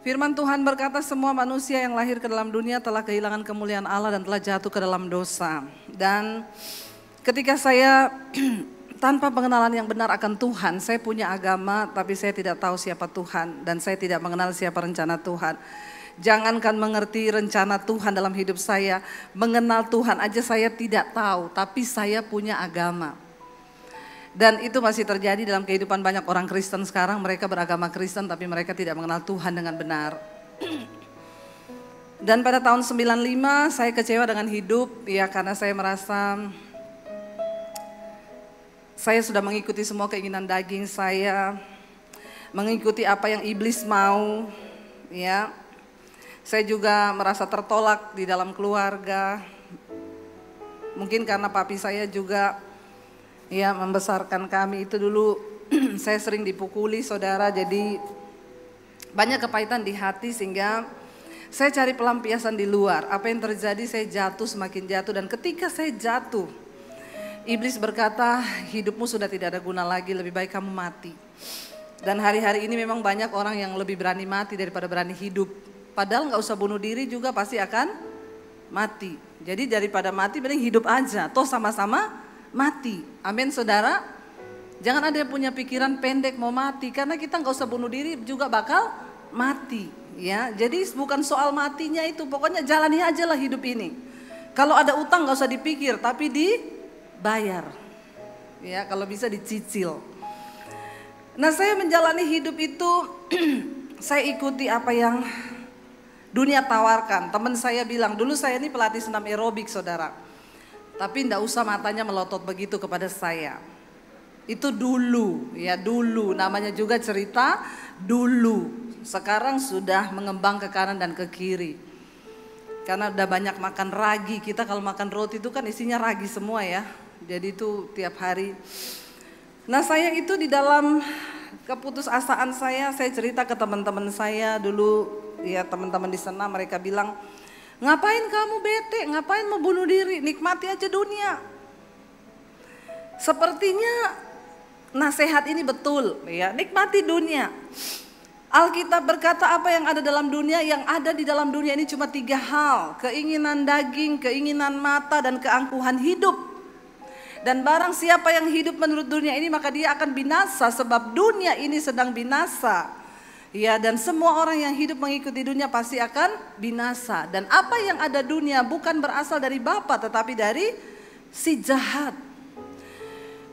Firman Tuhan berkata semua manusia yang lahir ke dalam dunia telah kehilangan kemuliaan Allah dan telah jatuh ke dalam dosa. Dan ketika saya tanpa pengenalan yang benar akan Tuhan, saya punya agama tapi saya tidak tahu siapa Tuhan dan saya tidak mengenal siapa rencana Tuhan. Jangankan mengerti rencana Tuhan dalam hidup saya, mengenal Tuhan aja saya tidak tahu, tapi saya punya agama. Dan itu masih terjadi dalam kehidupan banyak orang Kristen sekarang. Mereka beragama Kristen tapi mereka tidak mengenal Tuhan dengan benar. Dan pada tahun 95 saya kecewa dengan hidup, ya karena saya merasa saya sudah mengikuti semua keinginan daging saya, mengikuti apa yang iblis mau, ya. Saya juga merasa tertolak di dalam keluarga. Mungkin karena papi saya juga ya membesarkan kami itu dulu saya sering dipukuli saudara, jadi banyak kepahitan di hati sehingga saya cari pelampiasan di luar. Apa yang terjadi, saya jatuh semakin jatuh, dan ketika saya jatuh iblis berkata hidupmu sudah tidak ada guna lagi, lebih baik kamu mati. Dan hari-hari ini memang banyak orang yang lebih berani mati daripada berani hidup, padahal gak usah bunuh diri juga pasti akan mati. Jadi daripada mati mending hidup aja, toh sama-sama mati. Amin saudara. Jangan ada yang punya pikiran pendek mau mati, karena kita nggak usah bunuh diri juga bakal mati, ya. Jadi bukan soal matinya itu, pokoknya jalani aja lah hidup ini. Kalau ada utang nggak usah dipikir, tapi dibayar, ya. Kalau bisa dicicil. Nah saya menjalani hidup itu saya ikuti apa yang dunia tawarkan. Teman saya bilang dulu saya ini pelatih senam aerobik saudara. Tapi enggak usah matanya melotot begitu kepada saya. Itu dulu, ya dulu, namanya juga cerita dulu. Sekarang sudah mengembang ke kanan dan ke kiri. Karena udah banyak makan ragi, kita kalau makan roti itu kan isinya ragi semua ya. Jadi itu tiap hari. Nah saya itu di dalam keputusasaan saya cerita ke teman-teman saya dulu, ya teman-teman di sana mereka bilang, ngapain kamu bete, ngapain mau bunuh diri, nikmati aja dunia. Sepertinya nasihat ini betul, ya, nikmati dunia. Alkitab berkata apa yang ada dalam dunia, yang ada di dalam dunia ini cuma 3 hal. Keinginan daging, keinginan mata, dan keangkuhan hidup. Dan barang siapa yang hidup menurut dunia ini maka dia akan binasa, sebab dunia ini sedang binasa. Ya, dan semua orang yang hidup mengikuti dunia pasti akan binasa. Dan apa yang ada dunia bukan berasal dari Bapa tetapi dari si jahat.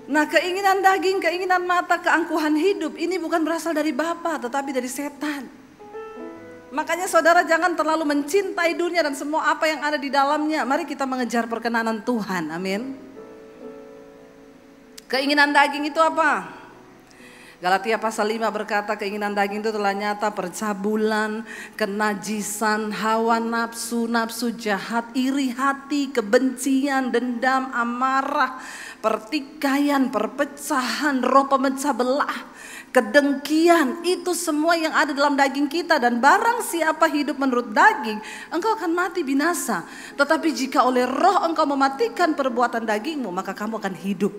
Nah keinginan daging, keinginan mata, keangkuhan hidup ini bukan berasal dari Bapa tetapi dari setan. Makanya saudara jangan terlalu mencintai dunia dan semua apa yang ada di dalamnya. Mari kita mengejar perkenanan Tuhan, amin. Keinginan daging itu apa? Galatia pasal 5 berkata keinginan daging itu telah nyata, percabulan, kenajisan, hawa nafsu, nafsu jahat, iri hati, kebencian, dendam, amarah, pertikaian, perpecahan, roh pemecah belah, kedengkian. Itu semua yang ada dalam daging kita. Dan barang siapa hidup menurut daging, engkau akan mati binasa. Tetapi jika oleh roh engkau mematikan perbuatan dagingmu, maka kamu akan hidup.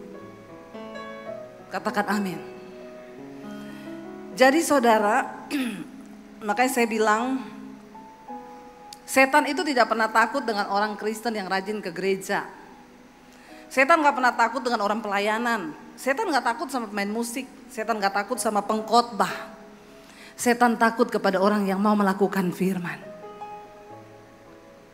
Katakan amin. Jadi saudara, makanya saya bilang setan itu tidak pernah takut dengan orang Kristen yang rajin ke gereja. Setan gak pernah takut dengan orang pelayanan. Setan gak takut sama pemain musik. Setan gak takut sama pengkhotbah. Setan takut kepada orang yang mau melakukan firman.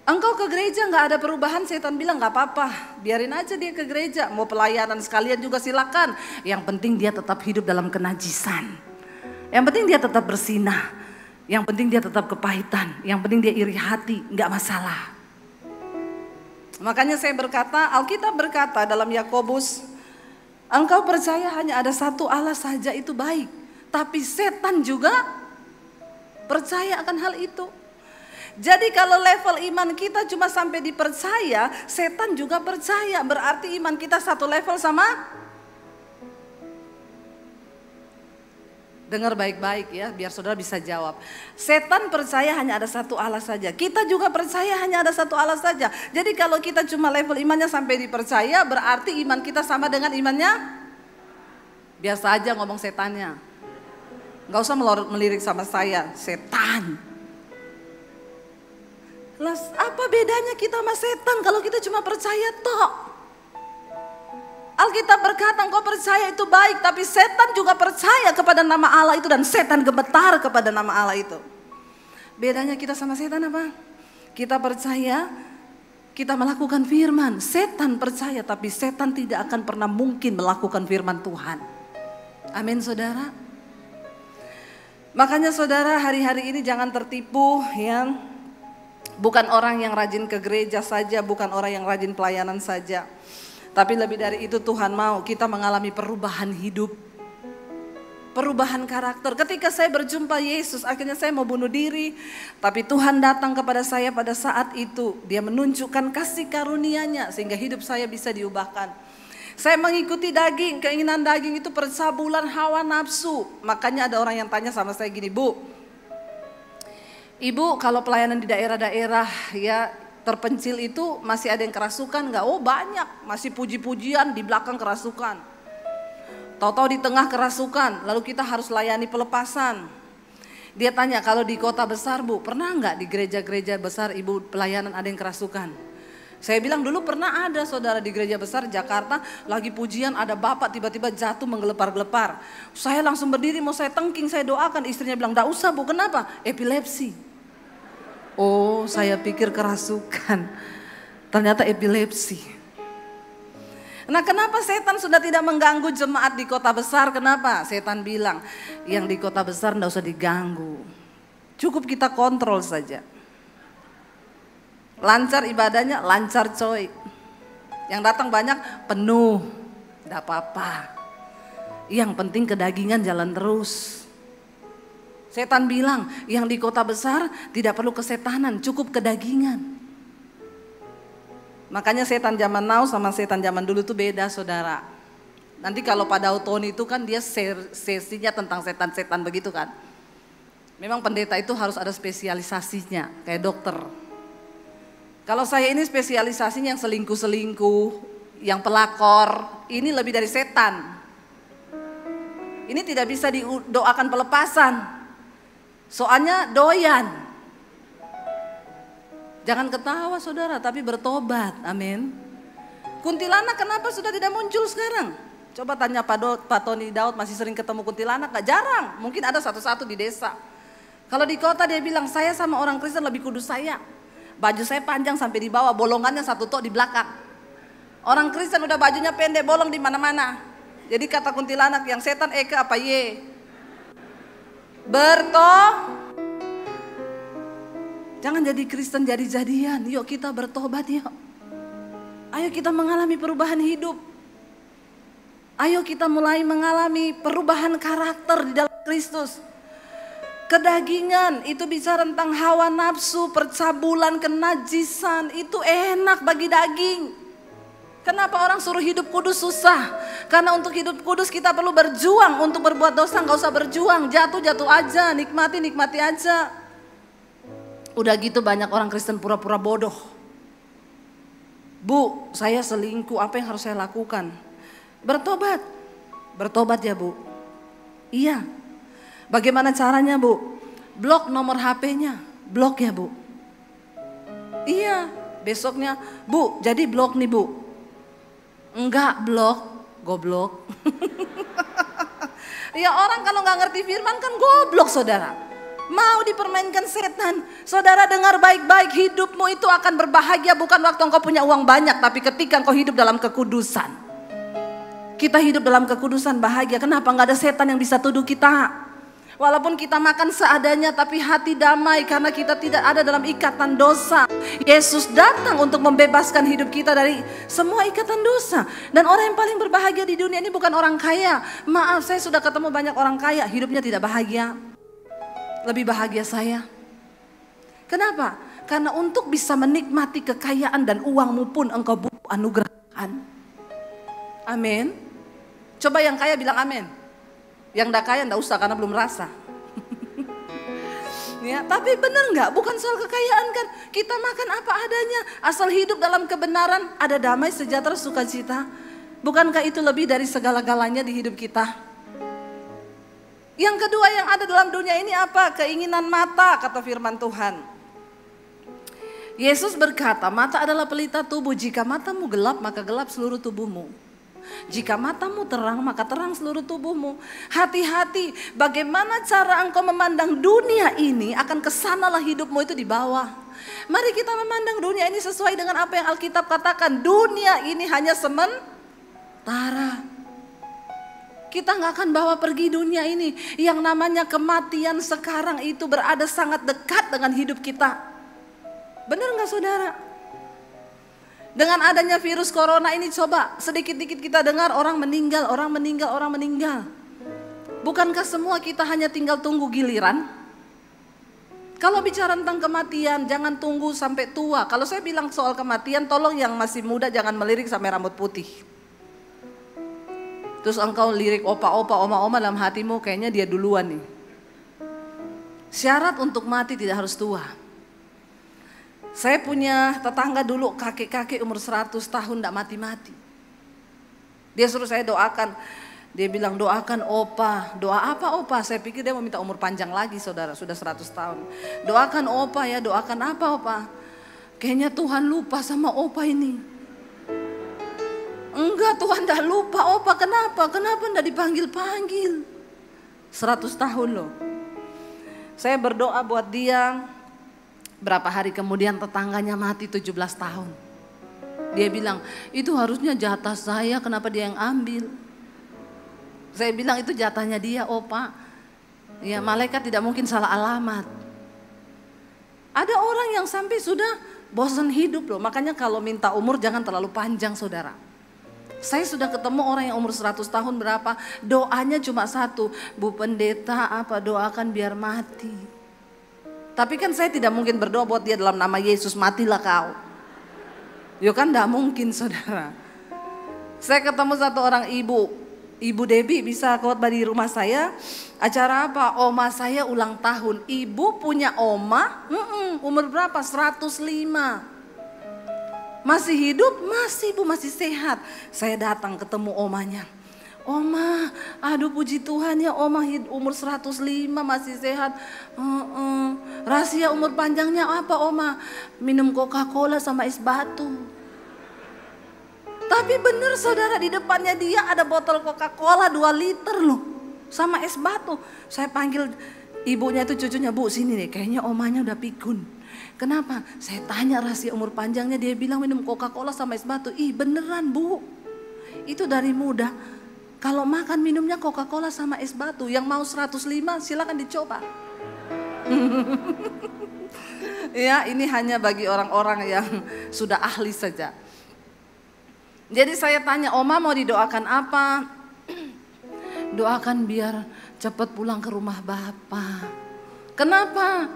Engkau ke gereja gak ada perubahan, setan bilang gak apa-apa, biarin aja dia ke gereja. Mau pelayanan sekalian juga silakan. Yang penting dia tetap hidup dalam kenajisan. Yang penting dia tetap bersinah, yang penting dia tetap kepahitan, yang penting dia iri hati, gak masalah. Makanya saya berkata, Alkitab berkata dalam Yakobus, engkau percaya hanya ada satu Allah saja itu baik, tapi setan juga percaya akan hal itu. Jadi kalau level iman kita cuma sampai dipercaya, setan juga percaya, berarti iman kita satu level sama. Dengar baik-baik ya, biar saudara bisa jawab. Setan percaya hanya ada satu Allah saja. Kita juga percaya hanya ada satu Allah saja. Jadi kalau kita cuma level imannya sampai dipercaya, berarti iman kita sama dengan imannya. Biasa aja ngomong setannya. Gak usah melirik sama saya, setan. Lah, apa bedanya kita sama setan kalau kita cuma percaya tok? Alkitab berkata engkau percaya itu baik, tapi setan juga percaya kepada nama Allah itu dan setan gemetar kepada nama Allah itu. Bedanya kita sama setan apa? Kita percaya, kita melakukan firman. Setan percaya, tapi setan tidak akan pernah mungkin melakukan firman Tuhan. Amin saudara. Makanya saudara, hari-hari ini jangan tertipu ya. Bukan orang yang rajin ke gereja saja, bukan orang yang rajin pelayanan saja. Tapi lebih dari itu Tuhan mau kita mengalami perubahan hidup. Perubahan karakter. Ketika saya berjumpa Yesus, akhirnya saya mau bunuh diri. Tapi Tuhan datang kepada saya pada saat itu. Dia menunjukkan kasih karunia-Nya sehingga hidup saya bisa diubahkan. Saya mengikuti daging, keinginan daging itu percabulan hawa nafsu. Makanya ada orang yang tanya sama saya gini, Bu, Ibu kalau pelayanan di daerah-daerah ya terpencil itu masih ada yang kerasukan nggak? Oh banyak, masih puji-pujian di belakang kerasukan. Tahu-tahu di tengah kerasukan, lalu kita harus layani pelepasan. Dia tanya kalau di kota besar Bu, pernah nggak di gereja-gereja besar Ibu pelayanan ada yang kerasukan? Saya bilang dulu pernah ada saudara di gereja besar Jakarta, lagi pujian ada bapak tiba-tiba jatuh menggelepar-gelepar. Saya langsung berdiri mau saya tengking, saya doakan, istrinya bilang enggak usah Bu, kenapa? Epilepsi. Oh saya pikir kerasukan, ternyata epilepsi. Nah kenapa setan sudah tidak mengganggu jemaat di kota besar? Kenapa? Setan bilang yang di kota besar enggak usah diganggu, cukup kita kontrol saja. Lancar ibadahnya, lancar coy. Yang datang banyak, penuh, enggak apa-apa. Yang penting kedagingan jalan terus. Setan bilang, yang di kota besar tidak perlu kesetanan, cukup kedagingan. Makanya setan zaman now sama setan zaman dulu tuh beda saudara. Nanti kalau pada Tony itu kan dia sesinya tentang setan-setan begitu kan. Memang pendeta itu harus ada spesialisasinya, kayak dokter. Kalau saya ini spesialisasinya yang selingkuh-selingkuh, yang pelakor, ini lebih dari setan. Ini tidak bisa didoakan pelepasan. Soalnya doyan. Jangan ketawa saudara, tapi bertobat, amin. Kuntilanak kenapa sudah tidak muncul sekarang? Coba tanya Pak Tony Daud, masih sering ketemu kuntilanak gak? Jarang, mungkin ada satu-satu di desa. Kalau di kota dia bilang, saya sama orang Kristen lebih kudus saya. Baju saya panjang sampai di bawah, bolongannya satu tok di belakang. Orang Kristen udah bajunya pendek, bolong di mana-mana. Jadi kata kuntilanak, yang setan Eka apa ye? Jangan jadi Kristen jadi-jadian. Yuk kita bertobat yuk. Ayo kita mengalami perubahan hidup. Ayo kita mulai mengalami perubahan karakter di dalam Kristus. Kedagingan itu bicara tentang hawa nafsu, percabulan, kenajisan. Itu enak bagi daging. Kenapa orang suruh hidup kudus susah? Karena untuk hidup kudus kita perlu berjuang. Untuk berbuat dosa gak usah berjuang. Jatuh-jatuh aja, nikmati aja. Udah gitu banyak orang Kristen pura-pura bodoh. Bu, saya selingkuh, apa yang harus saya lakukan? Bertobat. Bertobat ya Bu. Iya. Bagaimana caranya Bu? Blok nomor HP-nya. Blok ya Bu. Iya. Besoknya, Bu, jadi blok nih Bu. Enggak blok, goblok. Ya orang kalau nggak ngerti firman kan goblok saudara. Mau dipermainkan setan. Saudara dengar baik-baik, hidupmu itu akan berbahagia bukan waktu engkau punya uang banyak, tapi ketika engkau hidup dalam kekudusan. Kita hidup dalam kekudusan bahagia. Kenapa nggak ada setan yang bisa tuduh kita? Walaupun kita makan seadanya tapi hati damai karena kita tidak ada dalam ikatan dosa. Yesus datang untuk membebaskan hidup kita dari semua ikatan dosa. Dan orang yang paling berbahagia di dunia ini bukan orang kaya. Maaf, saya sudah ketemu banyak orang kaya, hidupnya tidak bahagia. Lebih bahagia saya. Kenapa? Karena untuk bisa menikmati kekayaan dan uangmu pun engkau butuh anugerah Tuhan. Amin. Coba yang kaya bilang amin. Yang enggak kaya enggak usah karena belum rasa. Ya, tapi benar enggak? Bukan soal kekayaan kan. Kita makan apa adanya. Asal hidup dalam kebenaran, ada damai, sejahtera, sukacita. Bukankah itu lebih dari segala-galanya di hidup kita? Yang kedua yang ada dalam dunia ini apa? Keinginan mata, kata firman Tuhan. Yesus berkata, mata adalah pelita tubuh. Jika matamu gelap, maka gelap seluruh tubuhmu. Jika matamu terang, maka terang seluruh tubuhmu. Hati-hati, bagaimana cara engkau memandang dunia ini, akan kesanalah hidupmu itu di bawah. Mari kita memandang dunia ini sesuai dengan apa yang Alkitab katakan. Dunia ini hanya sementara. Kita nggak akan bawa pergi dunia ini. Yang namanya kematian sekarang itu berada sangat dekat dengan hidup kita. Benar nggak saudara? Dengan adanya virus corona ini, coba sedikit-dikit kita dengar orang meninggal, orang meninggal, orang meninggal. Bukankah semua kita hanya tinggal tunggu giliran? Kalau bicara tentang kematian, jangan tunggu sampai tua. Kalau saya bilang soal kematian, tolong yang masih muda jangan melirik sampai rambut putih. Terus engkau lirik opa-opa, oma-oma dalam hatimu, kayaknya dia duluan nih. Syarat untuk mati tidak harus tua. Saya punya tetangga dulu, kakek-kakek umur 100 tahun tidak mati-mati. Dia suruh saya doakan. Dia bilang, doakan opa. Doa apa opa? Saya pikir dia mau minta umur panjang lagi saudara, sudah 100 tahun. Doakan opa ya, doakan apa opa? Kayaknya Tuhan lupa sama opa ini. Enggak, Tuhan tidak lupa opa. Kenapa? Kenapa tidak dipanggil-panggil? 100 tahun loh. Saya berdoa buat dia. Berapa hari kemudian tetangganya mati 17 tahun. Dia bilang, itu harusnya jatah saya, kenapa dia yang ambil? Saya bilang itu jatahnya dia, opa. Ya, malaikat tidak mungkin salah alamat. Ada orang yang sampai sudah bosan hidup loh. Makanya kalau minta umur jangan terlalu panjang saudara. Saya sudah ketemu orang yang umur 100 tahun berapa, doanya cuma satu, Bu Pendeta apa doakan biar mati. Tapi kan saya tidak mungkin berdoa buat dia dalam nama Yesus, matilah kau. Ya kan tidak mungkin saudara. Saya ketemu satu orang Ibu Debbie bisa khotbah di rumah saya. Acara apa? Oma saya ulang tahun. Ibu punya oma, umur berapa? 105. Masih hidup? Masih Bu, masih sehat. Saya datang ketemu omanya. Oma, aduh puji Tuhan ya, oma umur 105 masih sehat. Rahasia umur panjangnya apa oma? Minum Coca-Cola sama es batu. Tapi benar saudara, di depannya dia ada botol Coca-Cola 2 liter loh, sama es batu. Saya panggil ibunya itu, cucunya, Bu sini nih, kayaknya omanya udah pikun. Kenapa? Saya tanya rahasia umur panjangnya, dia bilang minum Coca-Cola sama es batu. Ih beneran Bu, itu dari muda. Kalau makan minumnya Coca-Cola sama es batu. Yang mau 105 silakan dicoba. Ya, ini hanya bagi orang-orang yang sudah ahli saja. Jadi saya tanya, oma mau didoakan apa? Doakan biar cepat pulang ke rumah Bapak. Kenapa?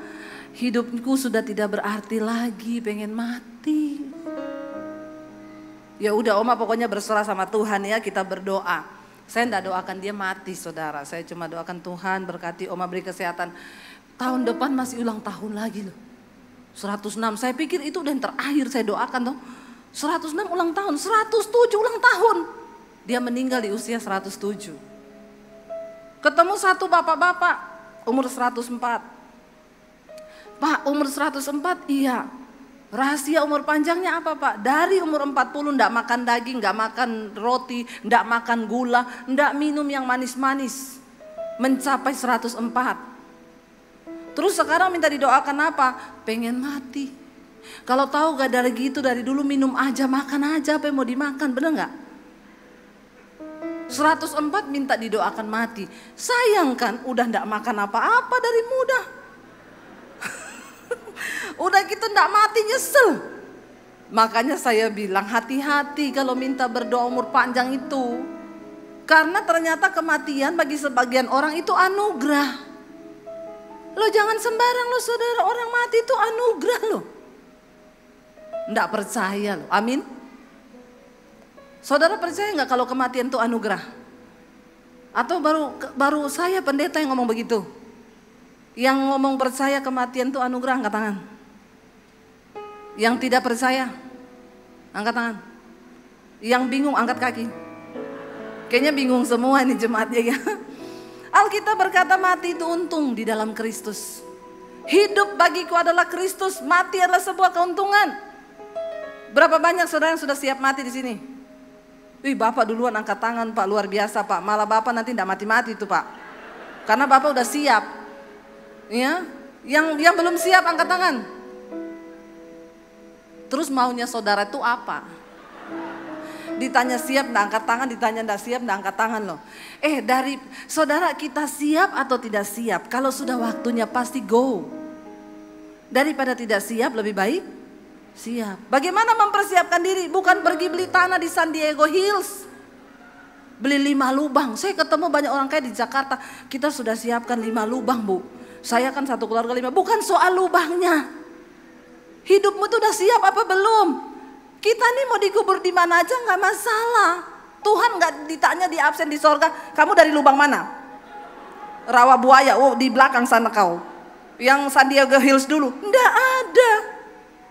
Hidupku sudah tidak berarti lagi, pengen mati. Ya udah oma, pokoknya berserah sama Tuhan ya, kita berdoa. Saya tidak doakan dia mati saudara, saya cuma doakan Tuhan berkati oma, beri kesehatan. Tahun depan masih ulang tahun lagi loh, 106. Saya pikir itu udah yang terakhir saya doakan tuh. 106 ulang tahun, 107 ulang tahun. Dia meninggal di usia 107. Ketemu satu bapak-bapak umur 104. Pak umur 104, iya. Rahasia umur panjangnya apa Pak? Dari umur 40 enggak makan daging, enggak makan roti, enggak makan gula, enggak minum yang manis-manis. Mencapai 104. Terus sekarang minta didoakan apa? Pengen mati. Kalau tahu gak dari gitu, dari dulu minum aja, makan aja apa yang mau dimakan, bener gak? 104 minta didoakan mati. Sayang kan udah enggak makan apa-apa dari muda. Udah gitu ndak mati, nyesel. Makanya saya bilang hati-hati kalau minta berdoa umur panjang itu. Karena ternyata kematian bagi sebagian orang itu anugerah. Lo jangan sembarang lo saudara, orang mati itu anugerah lo. Ndak percaya lo, amin. Saudara percaya nggak kalau kematian itu anugerah? Atau baru saya pendeta yang ngomong begitu? Yang ngomong percaya kematian itu anugerah, angkat tangan. Yang tidak percaya, angkat tangan. Yang bingung, angkat kaki. Kayaknya bingung semua ini jemaatnya ya. Alkitab berkata mati itu untung di dalam Kristus. Hidup bagiku adalah Kristus, mati adalah sebuah keuntungan. Berapa banyak saudara yang sudah siap mati di sini? Wih, Bapak duluan angkat tangan Pak, luar biasa Pak. Malah Bapak nanti tidak mati-mati itu Pak. Karena Bapak udah siap. Ya, yang belum siap angkat tangan. Terus maunya saudara itu apa? Ditanya siap enggak angkat tangan, ditanya enggak siap enggak angkat tangan loh. Dari saudara, kita siap atau tidak siap? Kalau sudah waktunya pasti go. Daripada tidak siap lebih baik siap. Bagaimana mempersiapkan diri? Bukan pergi beli tanah di San Diego Hills, beli 5 lubang. Saya ketemu banyak orang kaya di Jakarta, kita sudah siapkan 5 lubang Bu. Saya kan satu keluarga 5. Bukan soal lubangnya. Hidupmu tuh udah siap apa belum? Kita nih mau dikubur di mana aja nggak masalah. Tuhan nggak ditanya di absen di sorga, kamu dari lubang mana? Rawa buaya, di belakang sana kau. Yang San Diego Hills dulu, nggak ada.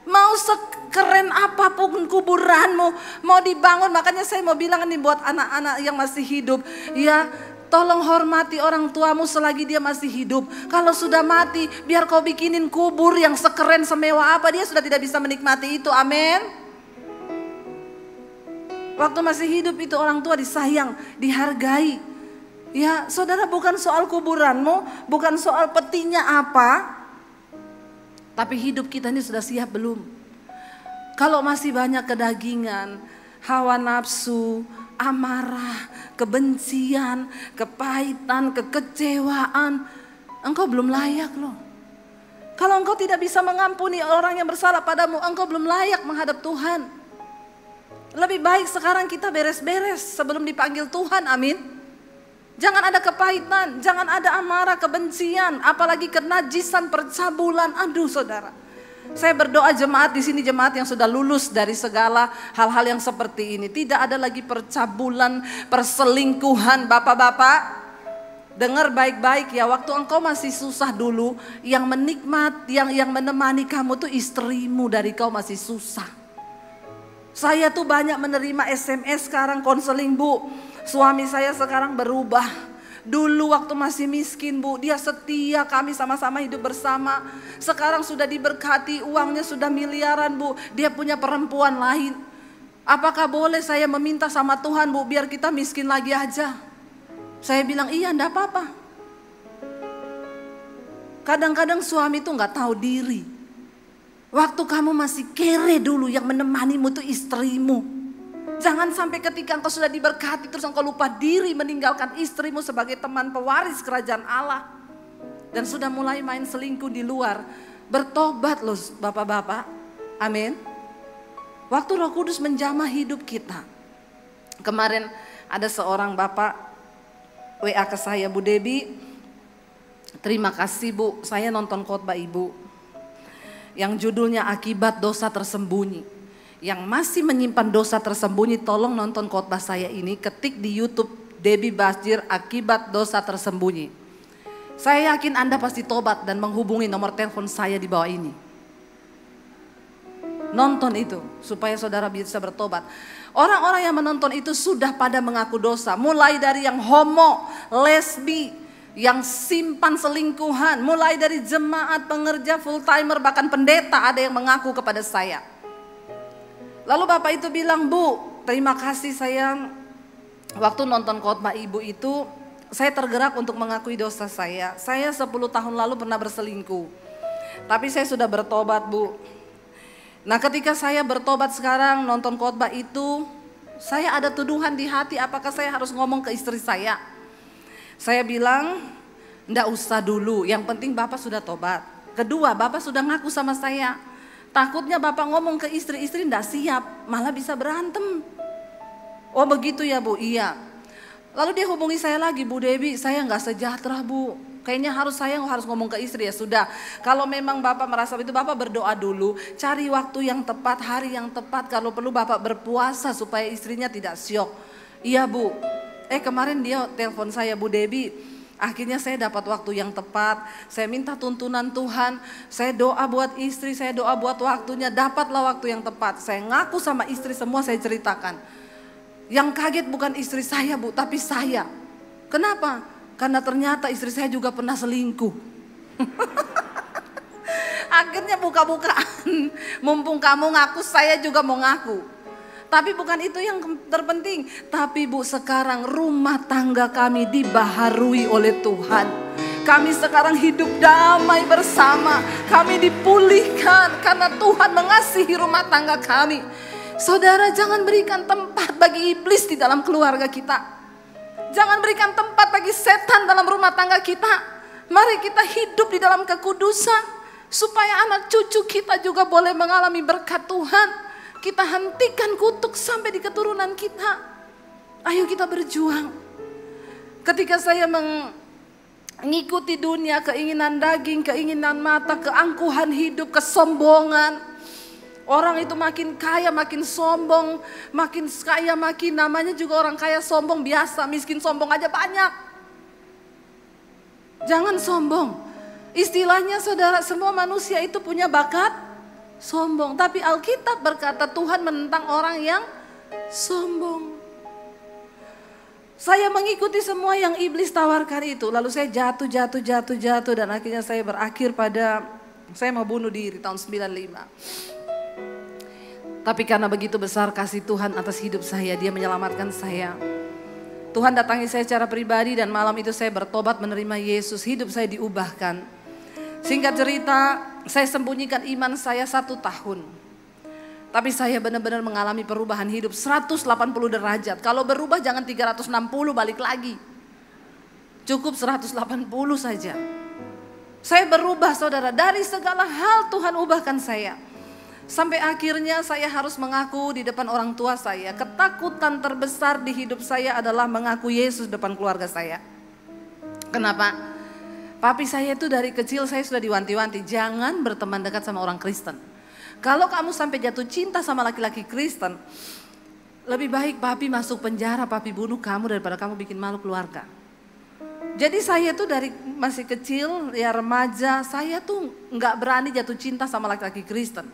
Mau sekeren apapun kuburanmu, mau dibangun. Makanya saya mau bilang nih buat anak-anak yang masih hidup, ya tolong hormati orang tuamu selagi dia masih hidup. Kalau sudah mati, biar kau bikinin kubur yang sekeren semewah apa, dia sudah tidak bisa menikmati itu. Amin. Waktu masih hidup itu orang tua disayang, dihargai. Ya saudara, bukan soal kuburanmu, bukan soal petinya apa, tapi hidup kita ini sudah siap belum? Kalau masih banyak kedagingan, hawa nafsu, amarah, kebencian, kepahitan, kekecewaan, engkau belum layak loh. Kalau engkau tidak bisa mengampuni orang yang bersalah padamu, engkau belum layak menghadap Tuhan. Lebih baik sekarang kita beres-beres sebelum dipanggil Tuhan, amin. Jangan ada kepahitan, jangan ada amarah, kebencian, apalagi kenajisan, percabulan. Aduh saudara, saya berdoa jemaat di sini, jemaat yang sudah lulus dari segala hal-hal yang seperti ini. Tidak ada lagi percabulan, perselingkuhan. Bapak-bapak, dengar baik-baik ya, waktu engkau masih susah dulu, yang menemani kamu tuh istrimu dari kau masih susah. Saya tuh banyak menerima SMS sekarang konseling Bu. Suami saya sekarang berubah. Dulu waktu masih miskin Bu, dia setia, kami sama-sama hidup bersama. Sekarang sudah diberkati, uangnya sudah miliaran Bu. Dia punya perempuan lain. Apakah boleh saya meminta sama Tuhan Bu, biar kita miskin lagi aja? Saya bilang iya, enggak apa-apa. Kadang-kadang suami tuh gak tahu diri. Waktu kamu masih kere dulu, yang menemanimu tuh istrimu. Jangan sampai ketika engkau sudah diberkati terus engkau lupa diri, meninggalkan istrimu sebagai teman pewaris kerajaan Allah. Dan sudah mulai main selingkuh di luar. Bertobat loh bapak-bapak, amin. Waktu Roh Kudus menjamah hidup kita. Kemarin ada seorang bapak WA ke saya, Bu Debbie, terima kasih Bu, saya nonton khotbah Ibu yang judulnya Akibat Dosa Tersembunyi. Yang masih menyimpan dosa tersembunyi, tolong nonton khotbah saya ini, ketik di YouTube Debbie Basjir Akibat Dosa Tersembunyi. Saya yakin Anda pasti tobat dan menghubungi nomor telepon saya di bawah ini. Nonton itu supaya saudara bisa bertobat. Orang-orang yang menonton itu sudah pada mengaku dosa, mulai dari yang homo, lesbi, yang simpan selingkuhan, mulai dari jemaat, pengerja, full timer, bahkan pendeta ada yang mengaku kepada saya. Lalu bapak itu bilang, Bu, terima kasih sayang. Waktu nonton khotbah ibu itu, saya tergerak untuk mengakui dosa saya. Saya 10 tahun lalu pernah berselingkuh, tapi saya sudah bertobat Bu. Nah ketika saya bertobat sekarang nonton khotbah itu, saya ada tuduhan di hati, apakah saya harus ngomong ke istri saya? Saya bilang, enggak usah dulu, yang penting Bapak sudah tobat. Kedua, Bapak sudah ngaku sama saya. Takutnya Bapak ngomong ke istri enggak siap, malah bisa berantem. Oh begitu ya Bu, iya. Lalu dia hubungi saya lagi, Bu Debbie, saya enggak sejahtera Bu. Kayaknya saya harus ngomong ke istri ya. Sudah, kalau memang Bapak merasa itu, Bapak berdoa dulu. Cari waktu yang tepat, hari yang tepat. Kalau perlu Bapak berpuasa supaya istrinya tidak syok. Iya Bu. Kemarin dia telepon saya, Bu Debbie, akhirnya saya dapat waktu yang tepat. Saya minta tuntunan Tuhan, saya doa buat istri, saya doa buat waktunya, dapatlah waktu yang tepat. Saya ngaku sama istri, semua saya ceritakan. Yang kaget bukan istri saya Bu, tapi saya. Kenapa? Karena ternyata istri saya juga pernah selingkuh. Akhirnya buka-bukaan. Mumpung kamu ngaku, saya juga mau ngaku. Tapi bukan itu yang terpenting. Tapi Bu, sekarang rumah tangga kami dibaharui oleh Tuhan. Kami sekarang hidup damai bersama. Kami dipulihkan karena Tuhan mengasihi rumah tangga kami. Saudara, jangan berikan tempat bagi iblis di dalam keluarga kita. Jangan berikan tempat bagi setan dalam rumah tangga kita. Mari kita hidup di dalam kekudusan. Supaya anak cucu kita juga boleh mengalami berkat Tuhan. Kita hentikan kutuk sampai di keturunan kita. Ayo kita berjuang. Ketika saya mengikuti dunia, keinginan daging, keinginan mata, keangkuhan hidup, kesombongan. Orang itu makin kaya, makin sombong. Makin kaya, makin namanya juga orang kaya sombong biasa. Miskin sombong aja banyak. Jangan sombong. Istilahnya saudara, semua manusia itu punya bakat sombong. Tapi Alkitab berkata Tuhan menentang orang yang sombong. Saya mengikuti semua yang iblis tawarkan itu. Lalu saya jatuh. Dan akhirnya saya berakhir pada, saya mau bunuh diri tahun 95. Tapi karena begitu besar kasih Tuhan atas hidup saya, Dia menyelamatkan saya. Tuhan datangi saya secara pribadi dan malam itu saya bertobat menerima Yesus. Hidup saya diubahkan. Singkat cerita, saya sembunyikan iman saya 1 tahun. Tapi saya benar-benar mengalami perubahan hidup 180 derajat. Kalau berubah jangan 360 balik lagi. Cukup 180 saja. Saya berubah saudara, dari segala hal Tuhan ubahkan saya. Sampai akhirnya saya harus mengaku di depan orang tua saya. Ketakutan terbesar di hidup saya adalah mengaku Yesus depan keluarga saya. Kenapa? Papi saya itu dari kecil saya sudah diwanti-wanti, jangan berteman dekat sama orang Kristen. Kalau kamu sampai jatuh cinta sama laki-laki Kristen, lebih baik papi masuk penjara, papi bunuh kamu daripada kamu bikin malu keluarga. Jadi saya tuh dari masih kecil, ya remaja, saya tuh nggak berani jatuh cinta sama laki-laki Kristen.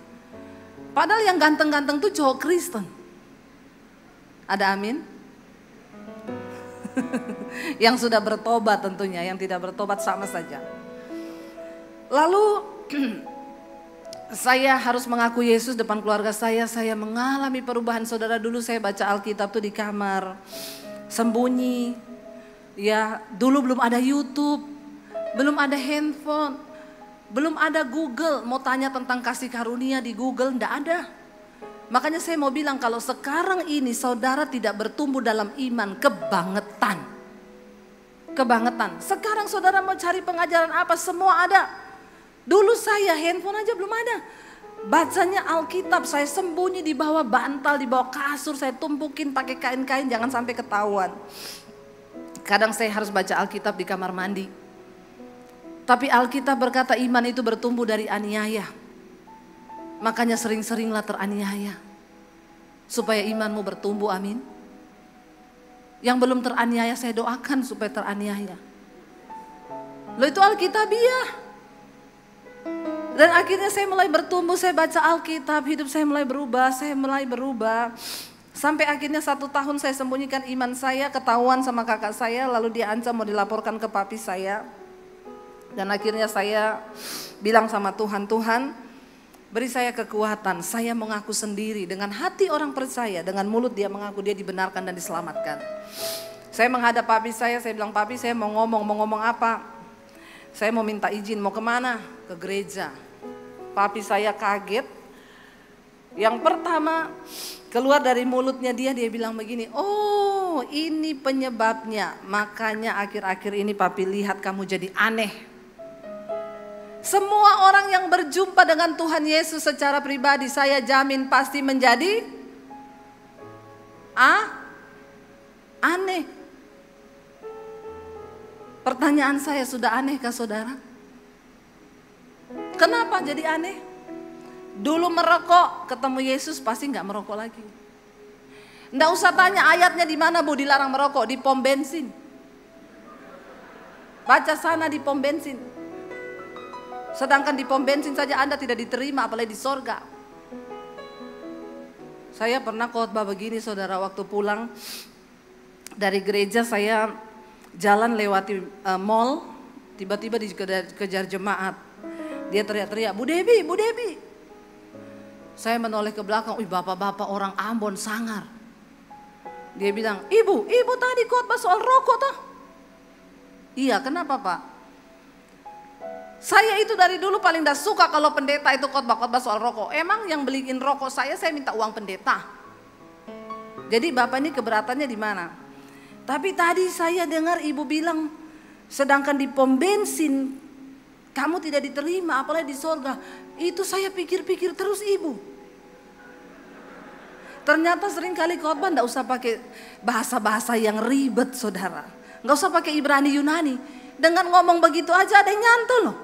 Padahal yang ganteng-ganteng tuh cowok Kristen. Ada amin? Yang sudah bertobat tentunya, yang tidak bertobat sama saja. Lalu saya harus mengaku Yesus depan keluarga saya mengalami perubahan. Saudara, dulu saya baca Alkitab tuh di kamar, sembunyi. Ya, dulu belum ada YouTube, belum ada handphone, belum ada Google. Mau tanya tentang kasih karunia di Google, enggak ada. Makanya saya mau bilang kalau sekarang ini saudara tidak bertumbuh dalam iman, kebangetan. Sekarang saudara mau cari pengajaran apa, semua ada. Dulu saya handphone aja belum ada. Bacanya Alkitab, saya sembunyi di bawah bantal, di bawah kasur, saya tumpukin pakai kain-kain jangan sampai ketahuan. Kadang saya harus baca Alkitab di kamar mandi. Tapi Alkitab berkata iman itu bertumbuh dari aniaya. Makanya sering-seringlah teraniaya. Supaya imanmu bertumbuh, amin. Yang belum teraniaya saya doakan supaya teraniaya. Loh, itu Alkitabiah. Dan akhirnya saya mulai bertumbuh, saya baca Alkitab, hidup saya mulai berubah. Sampai akhirnya 1 tahun saya sembunyikan iman saya, ketahuan sama kakak saya, lalu dia ancam mau dilaporkan ke papi saya. Dan akhirnya saya bilang sama Tuhan, Tuhan beri saya kekuatan, saya mengaku sendiri dengan hati orang percaya, dengan mulut dia mengaku dia dibenarkan dan diselamatkan. Saya menghadap papi saya bilang, papi saya mau ngomong apa? Saya mau minta izin, mau kemana? Ke gereja. Papi saya kaget. Yang pertama keluar dari mulutnya dia bilang begini, oh ini penyebabnya, makanya akhir-akhir ini papi lihat kamu jadi aneh. Semua orang yang berjumpa dengan Tuhan Yesus secara pribadi, saya jamin pasti menjadi aneh. Pertanyaan saya, sudah anehkah saudara? Kenapa jadi aneh? Dulu merokok, ketemu Yesus pasti nggak merokok lagi. Nggak usah tanya ayatnya di mana Bu dilarang merokok, di pom bensin. Baca sana di pom bensin. Sedangkan di pom bensin saja Anda tidak diterima, apalagi di sorga. Saya pernah khotbah begini saudara, waktu pulang dari gereja saya jalan lewati mall, tiba-tiba dikejar jemaat. Dia teriak-teriak, Bu Debi, Bu Debi. Saya menoleh ke belakang, bapak-bapak orang Ambon sangar. Dia bilang, ibu tadi khotbah soal rokok toh? Iya, kenapa Pak? Saya itu dari dulu paling gak suka kalau pendeta itu khotbah soal rokok. Emang yang beliin rokok saya minta uang pendeta. Jadi bapak ini keberatannya di mana? Tapi tadi saya dengar ibu bilang, sedangkan di pom bensin kamu tidak diterima, apalagi di sorga. Itu saya pikir-pikir terus ibu. Ternyata seringkali khotbah gak usah pakai bahasa-bahasa yang ribet saudara. Gak usah pakai Ibrani Yunani. Dengan ngomong begitu aja ada yang nyantol loh.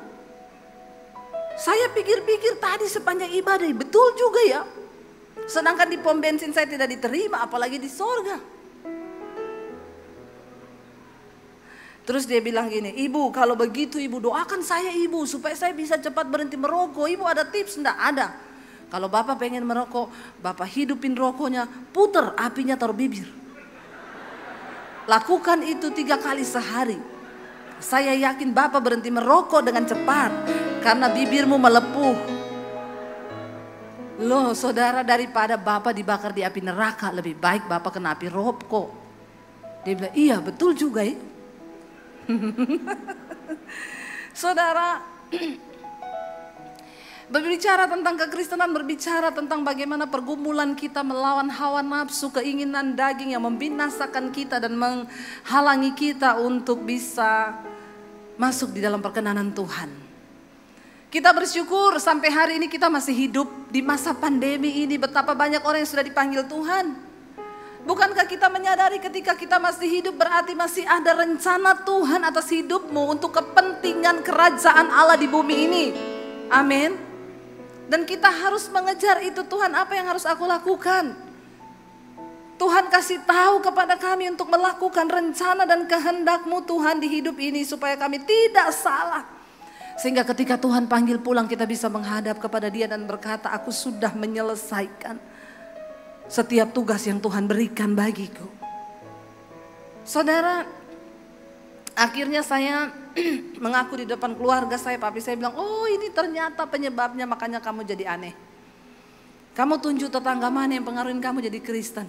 Saya pikir-pikir tadi sepanjang ibadah, betul juga ya. Sedangkan di pom bensin saya tidak diterima, apalagi di sorga. Terus dia bilang gini, ibu kalau begitu ibu doakan saya ibu, supaya saya bisa cepat berhenti merokok. Ibu ada tips? Enggak ada. Kalau bapak pengen merokok, bapak hidupin rokoknya, puter apinya taruh bibir. Lakukan itu 3 kali sehari. Saya yakin bapak berhenti merokok dengan cepat, karena bibirmu melepuh. Loh saudara, daripada bapak dibakar di api neraka, lebih baik bapak kena api rokok. Dia bilang, iya betul juga ya. Saudara, berbicara tentang kekristenan, berbicara tentang bagaimana pergumulan kita melawan hawa nafsu, keinginan daging yang membinasakan kita dan menghalangi kita untuk bisa masuk di dalam perkenanan Tuhan. Kita bersyukur sampai hari ini kita masih hidup di masa pandemi ini. Betapa banyak orang yang sudah dipanggil Tuhan. Bukankah kita menyadari ketika kita masih hidup berarti masih ada rencana Tuhan atas hidupmu untuk kepentingan kerajaan Allah di bumi ini. Amin. Dan kita harus mengejar itu. Tuhan, apa yang harus aku lakukan? Tuhan kasih tahu kepada kami untuk melakukan rencana dan kehendak-Mu Tuhan di hidup ini supaya kami tidak salah. Sehingga ketika Tuhan panggil pulang kita bisa menghadap kepada Dia dan berkata, aku sudah menyelesaikan setiap tugas yang Tuhan berikan bagiku. Saudara, akhirnya saya mengaku di depan keluarga saya, papi saya bilang, oh ini ternyata penyebabnya makanya kamu jadi aneh. Kamu tunjuk tetangga mana yang pengaruhin kamu jadi Kristen.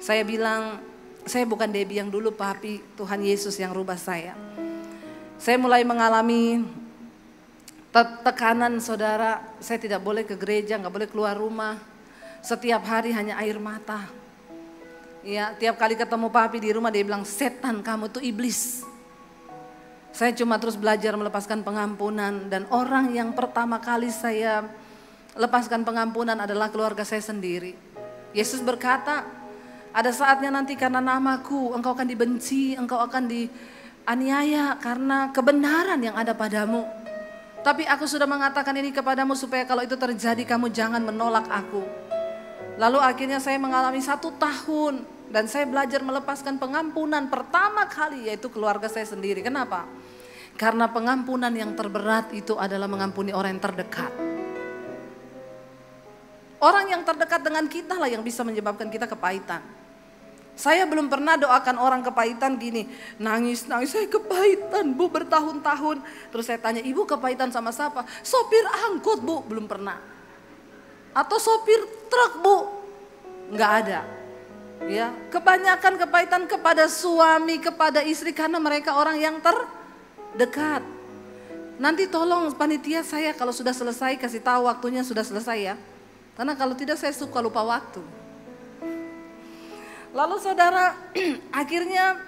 Saya bilang, saya bukan Debbie yang dulu papi, Tuhan Yesus yang rubah saya. Saya mulai mengalami tekanan saudara, saya tidak boleh ke gereja, gak boleh keluar rumah. Setiap hari hanya air mata. Ya, tiap kali ketemu papi di rumah dia bilang, setan kamu tuh iblis. Saya cuma terus belajar melepaskan pengampunan. Dan orang yang pertama kali saya lepaskan pengampunan adalah keluarga saya sendiri. Yesus berkata, ada saatnya nanti karena namaku engkau akan dibenci, engkau akan dianiaya karena kebenaran yang ada padamu. Tapi aku sudah mengatakan ini kepadamu supaya kalau itu terjadi kamu jangan menolak aku. Lalu akhirnya saya mengalami 1 tahun dan saya belajar melepaskan pengampunan pertama kali, yaitu keluarga saya sendiri. Kenapa? Karena pengampunan yang terberat itu adalah mengampuni orang yang terdekat. Orang yang terdekat dengan kita lah yang bisa menyebabkan kita kepahitan. Saya belum pernah doakan orang kepahitan gini, nangis saya kepahitan bu bertahun-tahun. Terus saya tanya, ibu kepahitan sama siapa? Sopir angkot bu, belum pernah. Atau sopir truk bu, nggak ada. Ya, kebanyakan kepahitan kepada suami, kepada istri karena mereka orang yang terdekat. Nanti tolong panitia saya kalau sudah selesai kasih tahu waktunya sudah selesai ya. Karena kalau tidak saya suka lupa waktu. Lalu saudara, akhirnya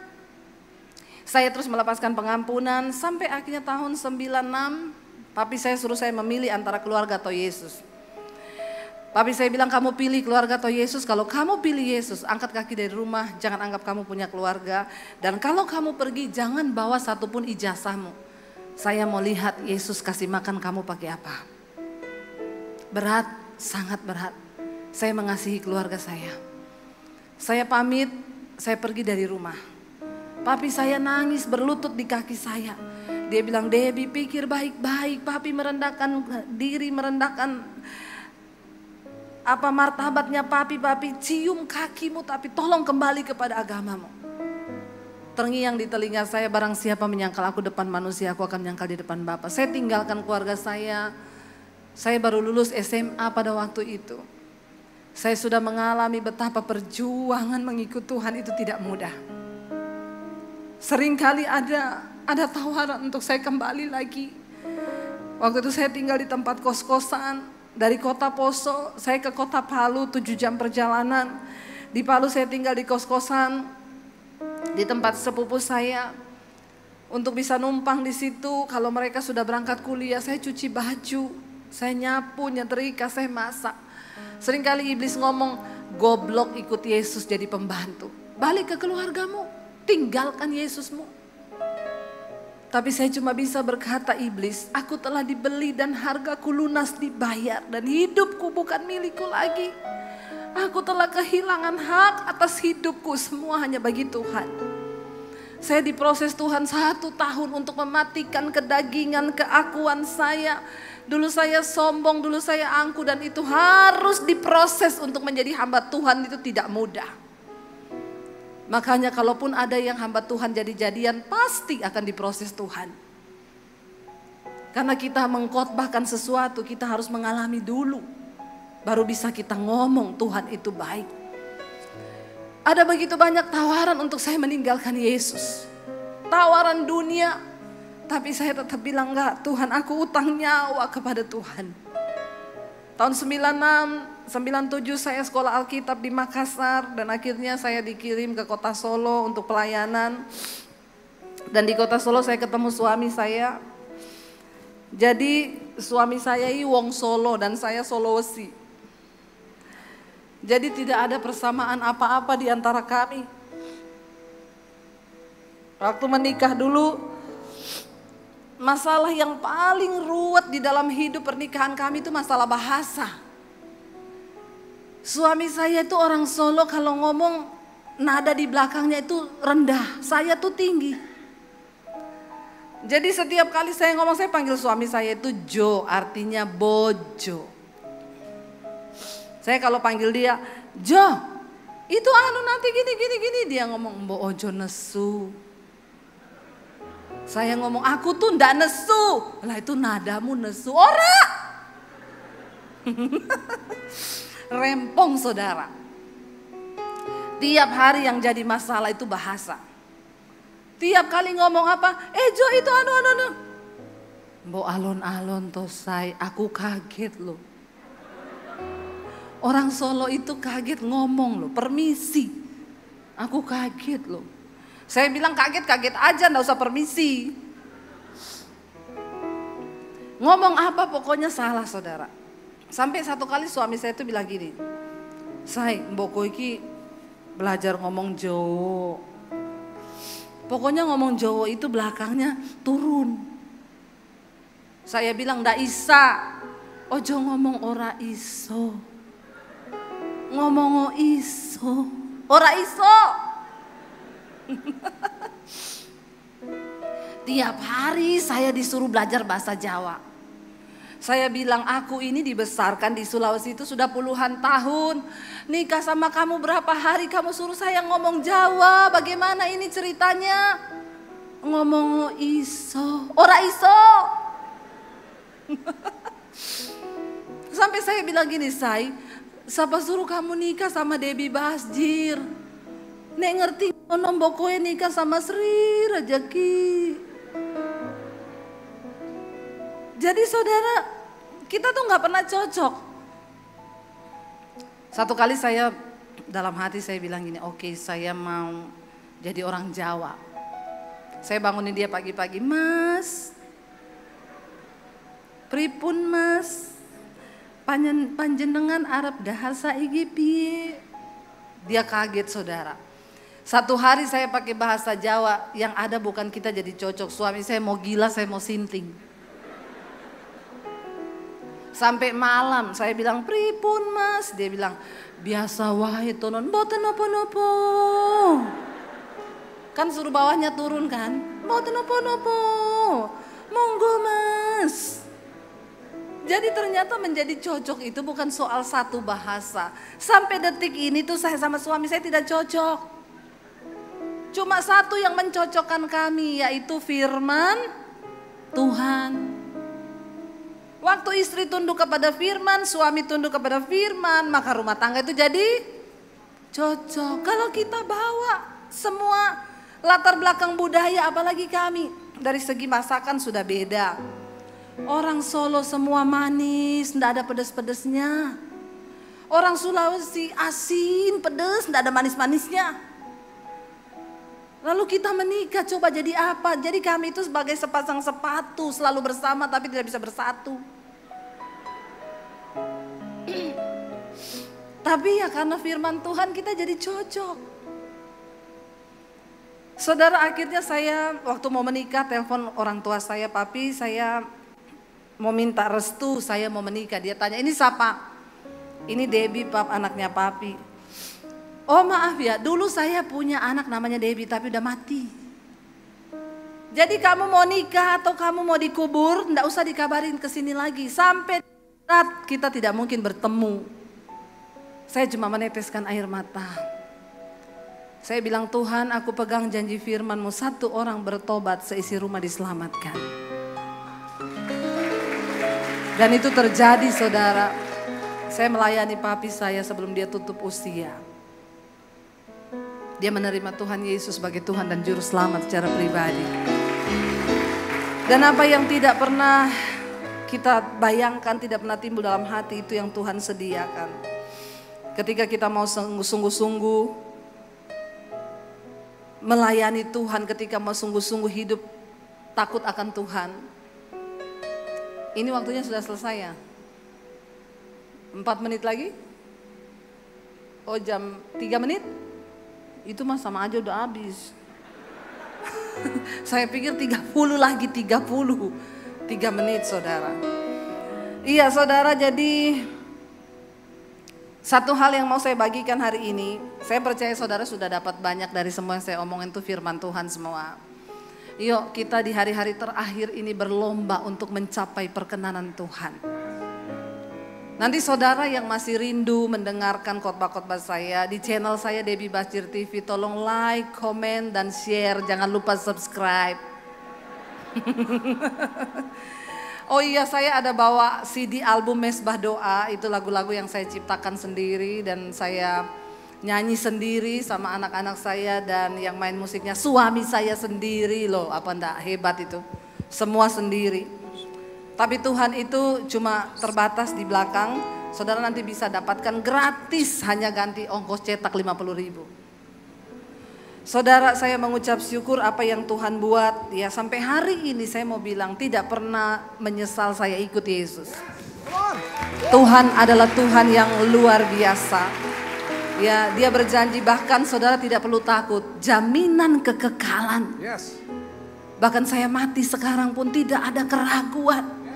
saya terus melepaskan pengampunan sampai akhirnya tahun 96, papi saya suruh saya memilih antara keluarga atau Yesus. Papi saya bilang, kamu pilih keluarga atau Yesus. Kalau kamu pilih Yesus, angkat kaki dari rumah, jangan anggap kamu punya keluarga. Dan kalau kamu pergi, jangan bawa satupun ijazahmu. Saya mau lihat Yesus kasih makan kamu pakai apa. Berat, sangat berat. Saya mengasihi keluarga saya. Saya pamit, saya pergi dari rumah. Papi saya nangis berlutut di kaki saya. Dia bilang, Debbie pikir baik-baik. Papi merendahkan diri, merendahkan apa martabatnya papi cium kakimu, tapi tolong kembali kepada agamamu. Terngiang di telinga saya, barang siapa menyangkal aku depan manusia, aku akan menyangkal di depan Bapa. Saya tinggalkan keluarga saya baru lulus SMA pada waktu itu. Saya sudah mengalami betapa perjuangan mengikut Tuhan itu tidak mudah. Seringkali ada tawaran untuk saya kembali lagi. Waktu itu saya tinggal di tempat kos-kosan. Dari kota Poso, saya ke kota Palu 7 jam perjalanan. Di Palu saya tinggal di kos-kosan, di tempat sepupu saya. Untuk bisa numpang di situ, kalau mereka sudah berangkat kuliah, saya cuci baju, saya nyapu, nyetrika, saya masak. Seringkali iblis ngomong, goblok ikut Yesus jadi pembantu. Balik ke keluargamu, tinggalkan Yesusmu. Tapi saya cuma bisa berkata, iblis, aku telah dibeli dan hargaku lunas dibayar. Dan hidupku bukan milikku lagi. Aku telah kehilangan hak atas hidupku, semua hanya bagi Tuhan. Saya diproses Tuhan 1 tahun untuk mematikan kedagingan, keakuan saya. Dulu saya sombong, dulu saya angku, dan itu harus diproses untuk menjadi hamba Tuhan, itu tidak mudah. Makanya kalaupun ada yang hamba Tuhan jadi-jadian, pasti akan diproses Tuhan. Karena kita mengkhotbahkan sesuatu, kita harus mengalami dulu. Baru bisa kita ngomong Tuhan itu baik. Ada begitu banyak tawaran untuk saya meninggalkan Yesus. Tawaran dunia. Tapi saya tetap bilang enggak, Tuhan aku utang nyawa kepada Tuhan. Tahun 97 saya sekolah Alkitab di Makassar. Dan akhirnya saya dikirim ke kota Solo untuk pelayanan. Dan di kota Solo saya ketemu suami saya. Jadi suami saya ini wong Solo dan saya Sulawesi. Jadi tidak ada persamaan apa-apa di antara kami. Waktu menikah dulu, masalah yang paling ruwet di dalam hidup pernikahan kami itu masalah bahasa. Suami saya itu orang Solo, kalau ngomong nada di belakangnya itu rendah, saya tuh tinggi. Jadi setiap kali saya ngomong, saya panggil suami saya itu Jo, artinya bojo. Saya kalau panggil dia, Jo, itu nanti gini, dia ngomong, Mbok ojo nesu. Saya ngomong, aku tuh ndak nesu. Lah itu nadamu nesu. Ora. Rempong saudara. Tiap hari yang jadi masalah itu bahasa. Tiap kali ngomong apa, Jo itu anu. Mbok alon-alon toh say, aku kaget loh. Orang Solo itu kaget ngomong loh, permisi. Aku kaget loh. Saya bilang kaget aja, nggak usah permisi. Ngomong apa pokoknya salah saudara. Sampai satu kali suami saya itu bilang gini, say, mbok iki belajar ngomong Jawa. Pokoknya ngomong Jawa itu belakangnya turun. Saya bilang ndak isa. Ojo ngomong ora iso. Ngomong iso. Ora iso. Tiap hari saya disuruh belajar bahasa Jawa. Saya bilang aku ini dibesarkan di Sulawesi itu sudah puluhan tahun. Nikah sama kamu berapa hari kamu suruh saya ngomong Jawa. Bagaimana ini ceritanya? Ngomong iso. Ora iso. Sampai saya bilang gini, say, siapa suruh kamu nikah sama Debbie Basjir? Nek ngerti ngono mbok kowe nikah sama Sri Rejeki. Jadi saudara, kita tuh nggak pernah cocok. Satu kali saya dalam hati saya bilang gini, oke, saya mau jadi orang Jawa. Saya bangunin dia pagi-pagi, Mas, pripun Mas, panjenengan Arab dahasa iki piye? Dia kaget saudara. Satu hari saya pakai bahasa Jawa, yang ada bukan kita jadi cocok. Suami saya mau gila, saya mau sinting. Sampai malam saya bilang, pripun Mas? Dia bilang, biasa wae tonon, mboten napa-napa. Kan suruh bawahnya turun kan? Mboten napa-napa. Monggo Mas. Jadi ternyata menjadi cocok itu bukan soal satu bahasa. Sampai detik ini tuh saya sama suami saya tidak cocok. Cuma satu yang mencocokkan kami, yaitu firman Tuhan. Waktu istri tunduk kepada firman, suami tunduk kepada firman, maka rumah tangga itu jadi cocok. Kalau kita bawa semua latar belakang budaya, apalagi kami, dari segi masakan sudah beda. Orang Solo semua manis, tidak ada pedas-pedasnya. Orang Sulawesi asin, pedas, tidak ada manis-manisnya. Lalu kita menikah, coba jadi apa? Jadi kami itu sebagai sepasang sepatu, selalu bersama tapi tidak bisa bersatu. Tapi ya karena firman Tuhan kita jadi cocok. Saudara, akhirnya saya waktu mau menikah telepon orang tua saya, papi saya mau minta restu, saya mau menikah. Dia tanya, ini siapa? Ini Debbie, anaknya papi. Oh maaf ya, dulu saya punya anak namanya Debbie tapi udah mati. Jadi kamu mau nikah atau kamu mau dikubur, enggak usah dikabarin kesini lagi. Sampai saat kita tidak mungkin bertemu. Saya cuma meneteskan air mata. Saya bilang, Tuhan, aku pegang janji firman-Mu, satu orang bertobat, seisi rumah diselamatkan. Dan itu terjadi, saudara. Saya melayani papi saya sebelum dia tutup usia. Dia menerima Tuhan Yesus sebagai Tuhan dan Juru Selamat secara pribadi. Dan apa yang tidak pernah kita bayangkan, tidak pernah timbul dalam hati, itu yang Tuhan sediakan. Ketika kita mau sungguh-sungguh melayani Tuhan, ketika mau sungguh-sungguh hidup takut akan Tuhan. Ini waktunya sudah selesai ya? 4 menit lagi? Oh jam 3 menit? Itu mah sama aja udah habis. Saya pikir 30 lagi, 3 menit saudara. Iya saudara, jadi satu hal yang mau saya bagikan hari ini, saya percaya saudara sudah dapat banyak dari semua yang saya omongin itu firman Tuhan semua. Yuk kita di hari-hari terakhir ini berlomba untuk mencapai perkenanan Tuhan. Nanti saudara yang masih rindu mendengarkan khotbah-khotbah saya di channel saya Debbie Basjir TV, tolong like, komen, dan share. Jangan lupa subscribe. Oh iya, saya ada bawa CD album Mesbah Doa, itu lagu-lagu yang saya ciptakan sendiri dan saya nyanyi sendiri sama anak-anak saya, dan yang main musiknya suami saya sendiri loh, apa enggak hebat itu, semua sendiri. Tapi Tuhan itu cuma terbatas di belakang, saudara nanti bisa dapatkan gratis, hanya ganti ongkos cetak 50.000. Saudara, saya mengucap syukur apa yang Tuhan buat. Ya sampai hari ini saya mau bilang tidak pernah menyesal saya ikut Yesus. Tuhan adalah Tuhan yang luar biasa. Ya, Dia berjanji, bahkan saudara tidak perlu takut, jaminan kekekalan. Bahkan saya mati sekarang pun tidak ada keraguan.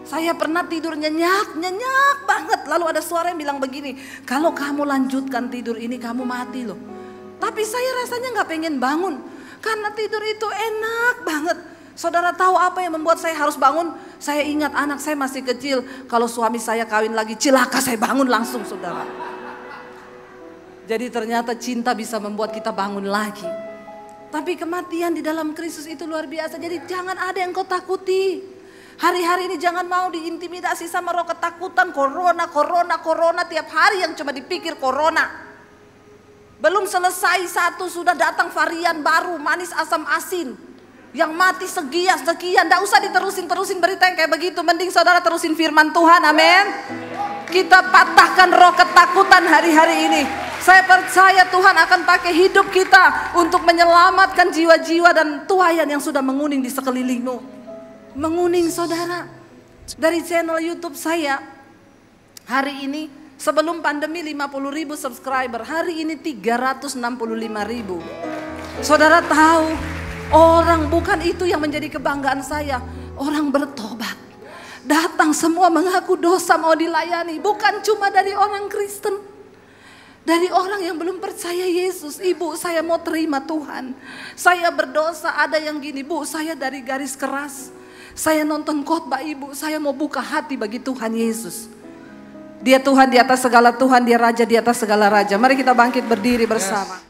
Saya pernah tidur nyenyak banget. Lalu ada suara yang bilang begini, kalau kamu lanjutkan tidur ini kamu mati loh. Tapi saya rasanya gak pengen bangun, karena tidur itu enak banget. Saudara tahu apa yang membuat saya harus bangun? Saya ingat anak saya masih kecil. Kalau suami saya kawin lagi cilaka, saya bangun langsung saudara. Jadi ternyata cinta bisa membuat kita bangun lagi. Tapi kematian di dalam Kristus itu luar biasa. Jadi jangan ada yang kau takuti. Hari-hari ini jangan mau diintimidasi sama roh ketakutan. Corona tiap hari yang cuma dipikir corona. Belum selesai satu sudah datang varian baru, manis asam asin. Yang mati sekian. Tidak usah diterusin berita yang kayak begitu. Mending saudara terusin firman Tuhan, amin. Kita patahkan roh ketakutan hari-hari ini. Saya percaya Tuhan akan pakai hidup kita untuk menyelamatkan jiwa-jiwa dan tuayan yang sudah menguning di sekelilingmu. Menguning saudara. Dari channel YouTube saya hari ini, sebelum pandemi 50.000 subscriber, hari ini 365.000. Saudara tahu, orang bukan itu yang menjadi kebanggaan saya. Orang bertobat. Datang semua mengaku dosa mau dilayani. Bukan cuma dari orang Kristen. Dari orang yang belum percaya Yesus. Ibu, saya mau terima Tuhan. Saya berdosa, ada yang gini, Bu, saya dari garis keras. Saya nonton khotbah Ibu, saya mau buka hati bagi Tuhan Yesus. Dia Tuhan di atas segala Tuhan, Dia Raja di atas segala Raja. Mari kita bangkit berdiri bersama.